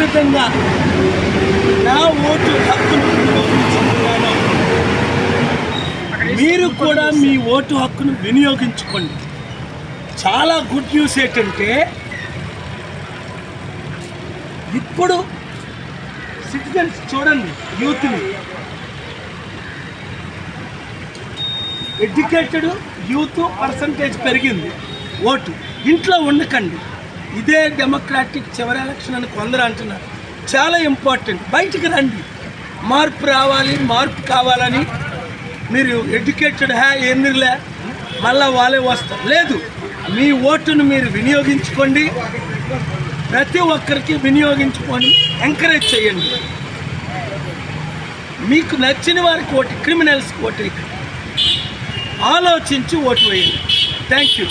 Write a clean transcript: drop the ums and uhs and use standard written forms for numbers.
విధంగా నా ఓటు హక్కును వినియోగించుకున్నానో మీరు కూడా మీ ఓటు హక్కును వినియోగించుకోండి. చాలా గుడ్ న్యూస్ ఏంటంటే ఇప్పుడు సిటిజన్స్ చూడండి, యూత్ని, ఎడ్యుకేటెడ్ యూత్ పర్సంటేజ్ పెరిగింది. ఓటు ఇంట్లో ఉండకండి. ఇదే డెమోక్రాటిక్ చివరి ఎలక్షన్ అని కొందరు అంటున్నారు. చాలా ఇంపార్టెంట్. బయటికి రండి. మార్పు రావాలి, మార్పు కావాలని మీరు ఎడ్యుకేటెడ్ ఎందుకులే మళ్ళా వాళ్ళే వస్తారు లేదు. మీ ఓటును మీరు వినియోగించుకోండి. ప్రతి ఒక్కరికి వినియోగించుకొని ఎంకరేజ్ చేయండి. మీకు నచ్చిన వారికి ఓటు, క్రిమినల్స్కి ఓటు వేయండి. ఆలోచించి ఓటు వేయండి. Thank you.